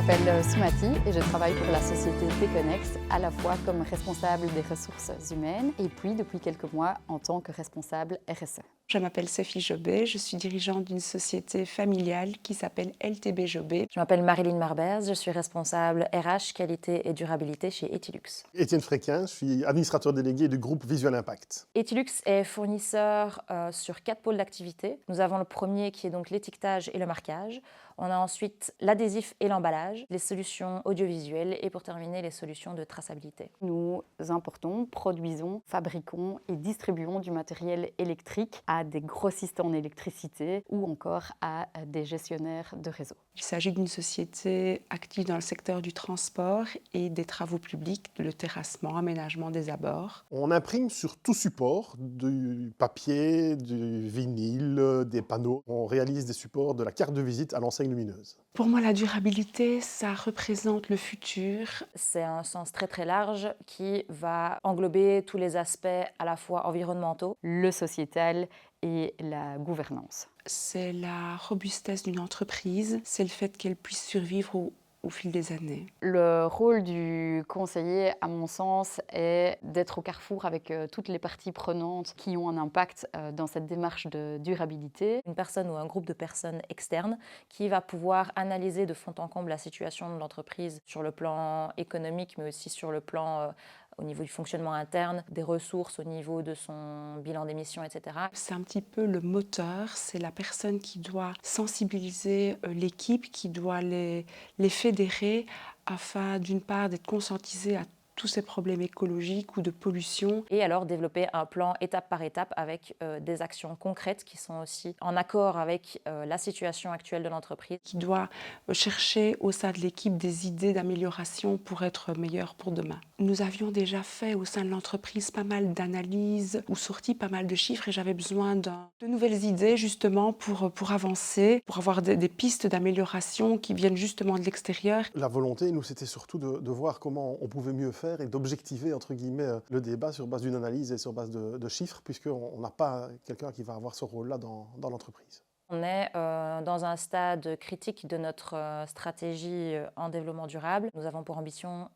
m'appelle Soumati et je travaille pour la société T-Connex, à la fois comme responsable des ressources humaines et puis depuis quelques mois en tant que responsable RSE. Je m'appelle Sophie Jobé, je suis dirigeante d'une société familiale qui s'appelle LTB Jobé. Je m'appelle Marilyn Marbers, je suis responsable RH, qualité et durabilité chez Etilux. Étienne Fréquin, je suis administrateur délégué du groupe Visual Impact. Etilux est fournisseur sur 4 pôles d'activité. Nous avons le premier qui est donc l'étiquetage et le marquage. On a ensuite l'adhésif et l'emballage, les solutions audiovisuelles et pour terminer les solutions de traçabilité. Nous importons, produisons, fabriquons et distribuons du matériel électrique à des grossistes en électricité ou encore à des gestionnaires de réseau. Il s'agit d'une société active dans le secteur du transport et des travaux publics, le terrassement, aménagement des abords. On imprime sur tout support, du papier, du vinyle, des panneaux. On réalise des supports de la carte de visite à l'enseigne lumineuse. Pour moi, la durabilité, ça représente le futur. C'est un sens très très large qui va englober tous les aspects à la fois environnementaux, le sociétal et la gouvernance. C'est la robustesse d'une entreprise, c'est le fait qu'elle puisse survivre au fil des années. Le rôle du conseiller, à mon sens, est d'être au carrefour avec toutes les parties prenantes qui ont un impact dans cette démarche de durabilité. Une personne ou un groupe de personnes externes qui va pouvoir analyser de fond en comble la situation de l'entreprise sur le plan économique, mais aussi sur le plan au niveau du fonctionnement interne, des ressources au niveau de son bilan d'émissions, etc. C'est un petit peu le moteur, c'est la personne qui doit sensibiliser l'équipe, qui doit les fédérer afin d'une part d'être conscientisée à tous ces problèmes écologiques ou de pollution. Et alors développer un plan étape par étape avec des actions concrètes qui sont aussi en accord avec la situation actuelle de l'entreprise. Qui doit chercher au sein de l'équipe des idées d'amélioration pour être meilleur pour demain. Nous avions déjà fait au sein de l'entreprise pas mal d'analyses ou sorti pas mal de chiffres et j'avais besoin de nouvelles idées justement pour avancer, pour avoir des pistes d'amélioration qui viennent justement de l'extérieur. La volonté, nous, c'était surtout de voir comment on pouvait mieux faire et d'objectiver, entre guillemets, le débat sur base d'une analyse et sur base de chiffres, puisqu'on n'a pas quelqu'un qui va avoir ce rôle-là dans l'entreprise. On est dans un stade critique de notre stratégie en développement durable. Nous avons pour ambition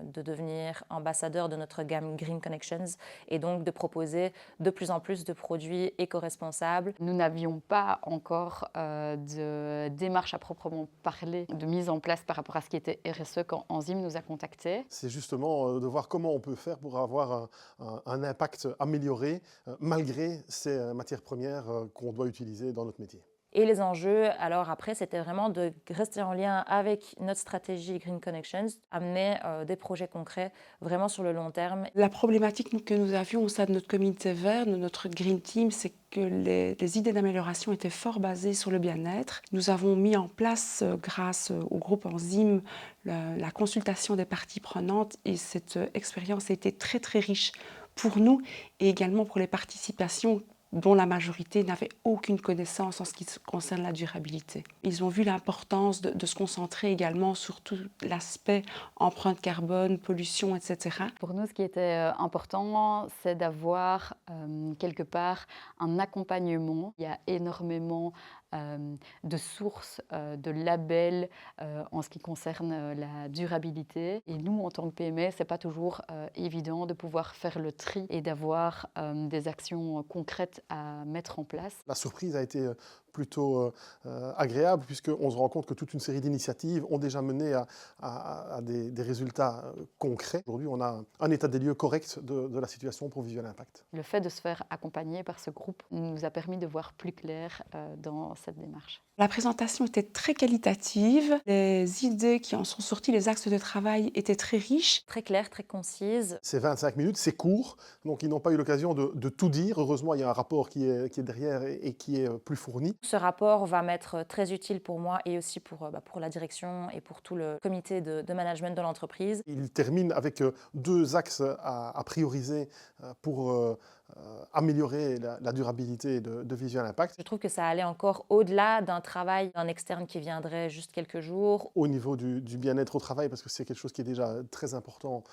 de devenir ambassadeur de notre gamme Green Connections et donc de proposer de plus en plus de produits éco-responsables. Nous n'avions pas encore de démarche à proprement parler, de mise en place par rapport à ce qui était RSE quand Enzyme nous a contactés. C'est justement de voir comment on peut faire pour avoir un impact amélioré malgré ces matières premières qu'on doit utiliser dans notre métier. Et les enjeux, alors après, c'était vraiment de rester en lien avec notre stratégie Green Connections, amener des projets concrets vraiment sur le long terme. La problématique que nous avions au sein de notre communauté verte, de notre Green Team, c'est que les idées d'amélioration étaient fort basées sur le bien-être. Nous avons mis en place, grâce au groupe Enzyme, la consultation des parties prenantes et cette expérience a été très très riche pour nous et également pour les participations dont la majorité n'avait aucune connaissance en ce qui concerne la durabilité. Ils ont vu l'importance de se concentrer également sur tout l'aspect empreinte carbone, pollution, etc. Pour nous, ce qui était important, c'est d'avoir quelque part un accompagnement. Il y a énormément de sources, de labels en ce qui concerne la durabilité. Et nous, en tant que PME, ce n'est pas toujours évident de pouvoir faire le tri et d'avoir des actions concrètes à mettre en place. La surprise a été plutôt agréable puisqu'on se rend compte que toute une série d'initiatives ont déjà mené à des résultats concrets. Aujourd'hui, on a un état des lieux correct de la situation pour Visual Impact. Le fait de se faire accompagner par ce groupe nous a permis de voir plus clair dans cette démarche. La présentation était très qualitative, les idées qui en sont sorties, les axes de travail étaient très riches. Très claires, très concises. C'est 25 minutes, c'est court, donc ils n'ont pas eu l'occasion de tout dire. Heureusement, il y a un rapport qui est derrière et qui est plus fourni. Ce rapport va m'être très utile pour moi et aussi pour la direction et pour tout le comité de management de l'entreprise. Il termine avec 2 axes à prioriser pour améliorer la durabilité de Visual Impact. Je trouve que ça allait encore au-delà d'un travail d'un externe qui viendrait juste quelques jours. Au niveau du bien-être au travail, parce que c'est quelque chose qui est déjà très important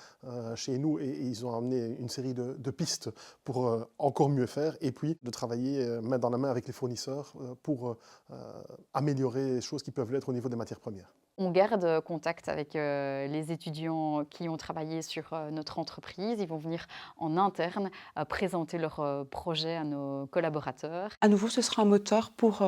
chez nous et ils ont amené une série de pistes pour encore mieux faire et puis de travailler main dans la main avec les fournisseurs pour améliorer les choses qui peuvent l'être au niveau des matières premières. On garde contact avec les étudiants qui ont travaillé sur notre entreprise. Ils vont venir en interne présenter leurs projets à nos collaborateurs. À nouveau, ce sera un moteur pour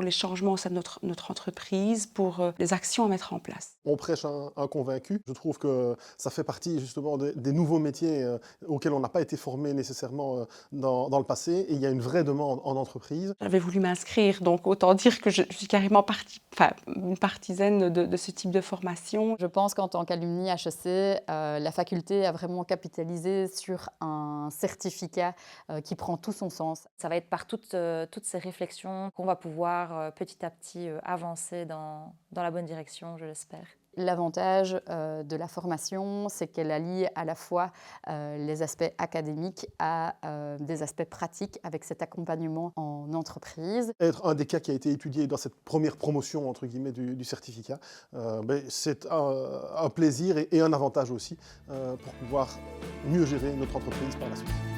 les changements au sein de notre entreprise, pour les actions à mettre en place. On prêche un convaincu. Je trouve que ça fait partie justement des nouveaux métiers auxquels on n'a pas été formé nécessairement dans le passé. Et il y a une vraie demande en entreprise. J'avais voulu m'inscrire, donc autant dire que je suis carrément une partisane de ce type de formation. Je pense qu'en tant qu'alumni HEC, la faculté a vraiment capitalisé sur un certificat qui prend tout son sens. Ça va être par toutes ces réflexions qu'on va pouvoir petit à petit avancer dans la bonne direction, je l'espère. L'avantage de la formation, c'est qu'elle allie à la fois les aspects académiques à des aspects pratiques avec cet accompagnement en entreprise. Être un des cas qui a été étudié dans cette première promotion entre guillemets du certificat, c'est un plaisir et un avantage aussi pour pouvoir mieux gérer notre entreprise par la suite.